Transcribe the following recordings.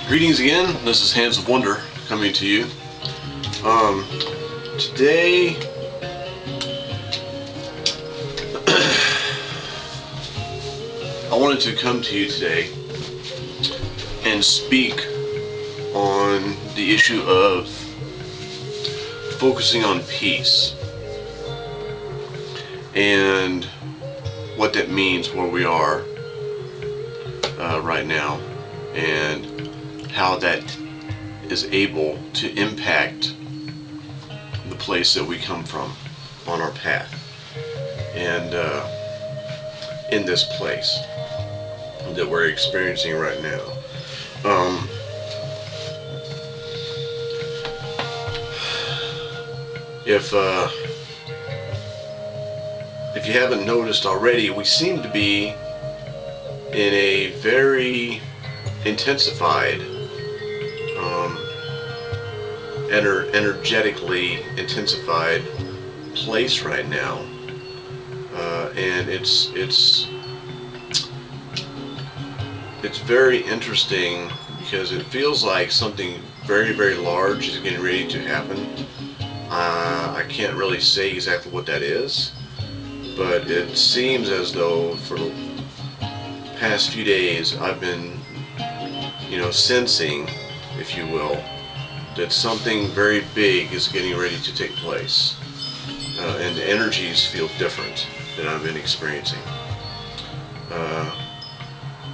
Greetings again. This is Hands of Wonder coming to you. Today I wanted to come to you today and speak on the issue of focusing on peace and what that means where we are right now, and how that is able to impact the place that we come from on our path, and in this place that we're experiencing right now. If you haven't noticed already, we seem to be in a very intensified, energetically intensified place right now, and it's very interesting because it feels like something very, very large is getting ready to happen. I can't really say exactly what that is, but it seems as though for the past few days I've been, sensing, if you will, that something very big is getting ready to take place, and the energies feel different than I've been experiencing,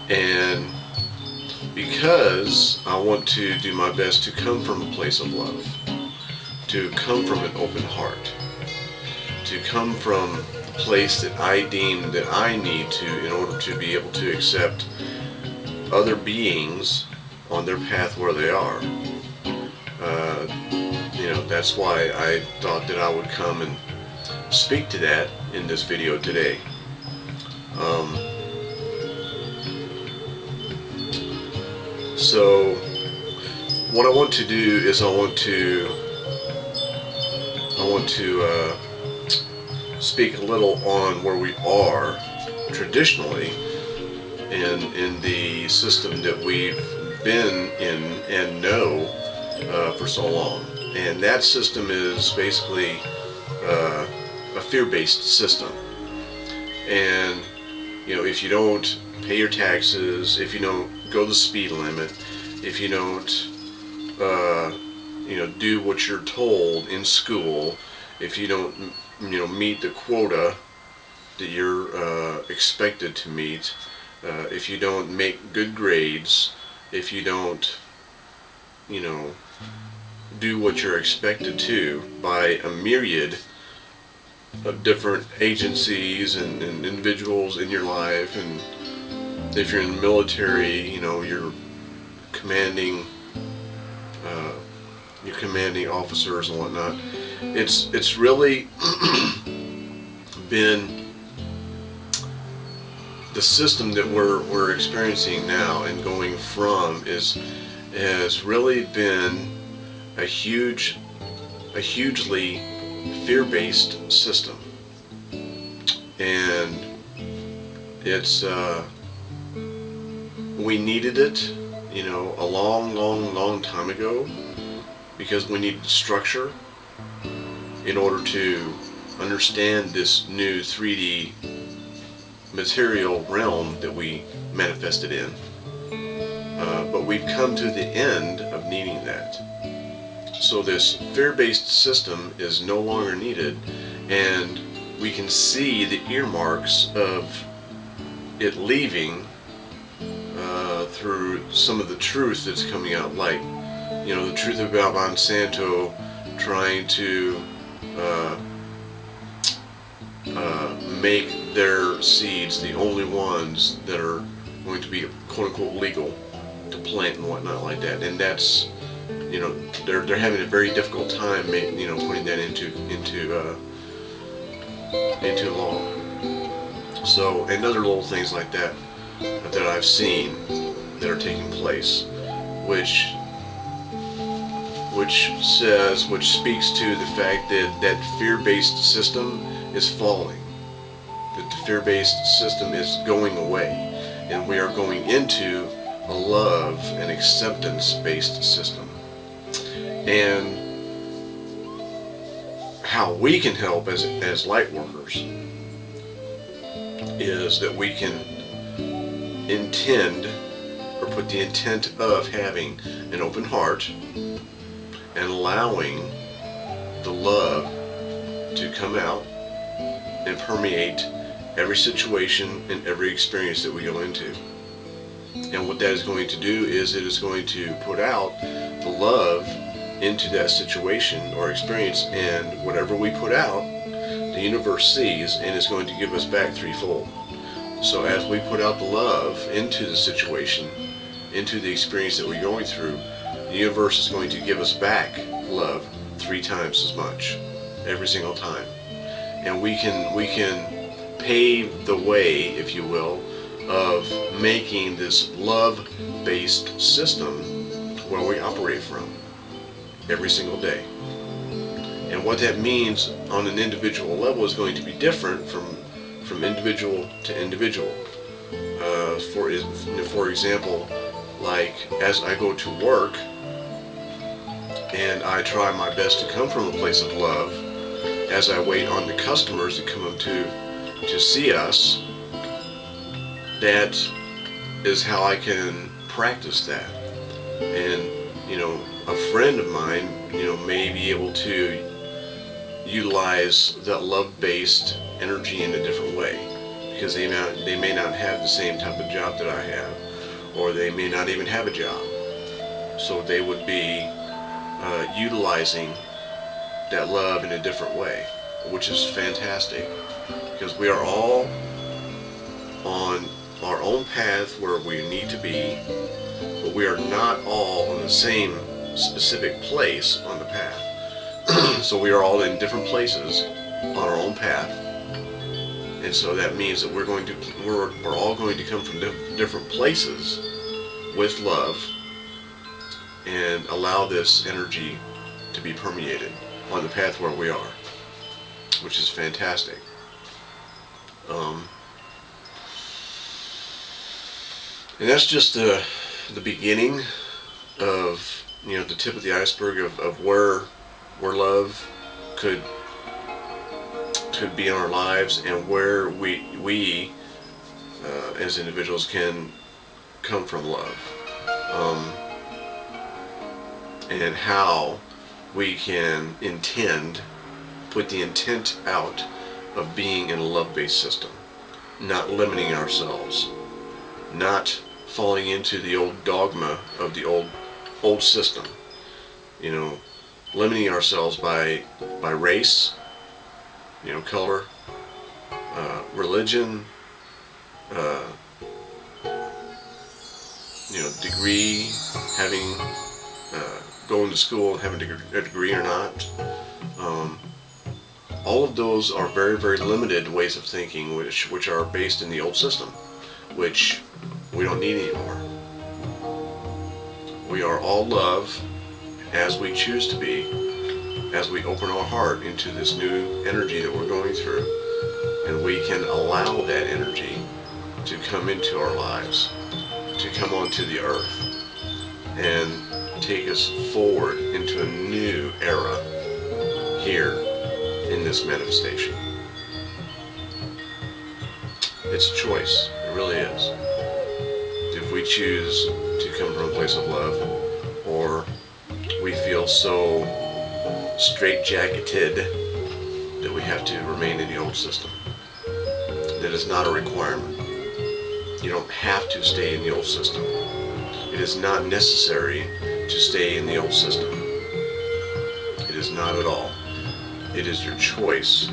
and because I want to do my best to come from a place of love, to come from an open heart, to come from a place that I deem that I need to in order to be able to accept other beings on their path where they are. That's why I thought that I would come and speak to that in this video today. So what I want to do is I want to speak a little on where we are traditionally in the system that we've been in and know for so long. And that system is basically a fear-based system. And if you don't pay your taxes, if you don't go the speed limit, if you don't do what you're told in school, if you don't meet the quota that you're expected to meet, if you don't make good grades, if you don't do what you're expected to by a myriad of different agencies and individuals in your life, and if you're in the military, you're commanding officers and whatnot. It's really been the system that we're experiencing now and going from has really been a hugely fear-based system, and it's we needed it a long time ago, because we needed structure in order to understand this new 3D material realm that we manifested in. But we've come to the end of needing that. So this fear-based system is no longer needed, and we can see the earmarks of it leaving through some of the truth that's coming out, like the truth about Monsanto trying to make their seeds the only ones that are going to be quote-unquote legal to plant and whatnot like that. And that's they're having a very difficult time putting that into law. So, and other little things like that that I've seen that are taking place, which speaks to the fact that that fear-based system is falling, that the fear-based system is going away, and we are going into a love and acceptance-based system. And how we can help as light workers is that we can intend or put the intent of having an open heart and allowing the love to come out and permeate every situation and every experience that we go into. And what that is going to do is it is going to put out the love into that situation or experience, and whatever we put out, the universe sees and is going to give us back threefold. So as we put out the love into the situation, into the experience that we're going through, the universe is going to give us back love 3 times as much every single time. And we can pave the way, if you will, of making this love-based system where we operate from every single day. And what that means on an individual level is going to be different from individual to individual. For example, like as I go to work and I try my best to come from a place of love, as I wait on the customers to come up to see us, that is how I can practice that. And a friend of mine may be able to utilize that love-based energy in a different way, because they may not have the same type of job that I have, or they may not even have a job. So they would be utilizing that love in a different way, which is fantastic, because we are all on our own path where we need to be, but we are not all on the same specific place on the path. So we are all in different places on our own path, and so that means that we're all going to come from different places with love and allow this energy to be permeated on the path where we are, which is fantastic. And that's just the beginning of the tip of the iceberg of where love could be in our lives, and where we as individuals can come from love, and how we can put the intent out of being in a love-based system, not limiting ourselves, not falling into the old dogma of the old system, limiting ourselves by race, color, religion, degree, having going to school and having a degree or not. All of those are very, very limited ways of thinking, which are based in the old system, which we don't need anymore. We are all love as we choose to be, as we open our heart into this new energy that we're going through, and we can allow that energy to come into our lives, to come onto the earth, and take us forward into a new era here in this manifestation. It's a choice, it really is. If we choose to come from a place of love, or we feel so straitjacketed that we have to remain in the old system. That is not a requirement. You don't have to stay in the old system. It is not necessary to stay in the old system. It is not at all. It is your choice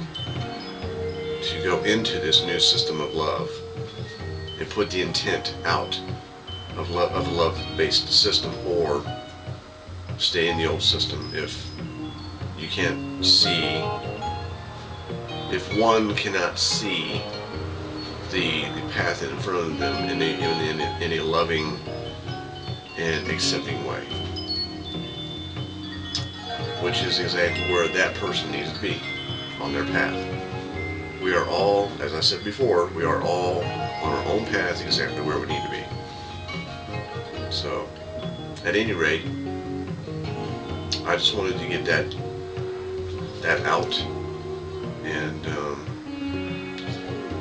to go into this new system of love and put the intent out of a love-based system, or stay in the old system if you can't see, if one cannot see the path in front of them in a loving and accepting way, which is exactly where that person needs to be on their path. We are all, as I said before, we are all on our own path exactly where we need to be. So, at any rate, I just wanted to get that out and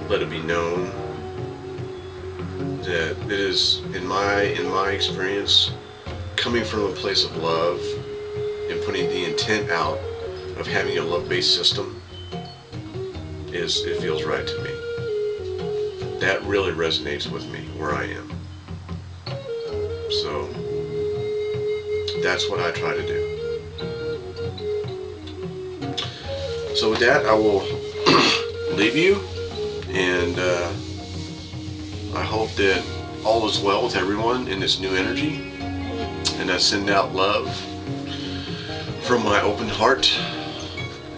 let it be known that it is, in my experience, coming from a place of love and putting the intent out of having a love-based system, it feels right to me. That really resonates with me where I am. So that's what I try to do. So with that, I will leave you, and I hope that all is well with everyone in this new energy, and I send out love from my open heart,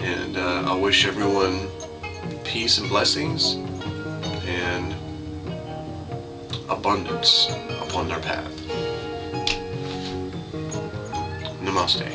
and I wish everyone peace and blessings and abundance upon their path. Namaste.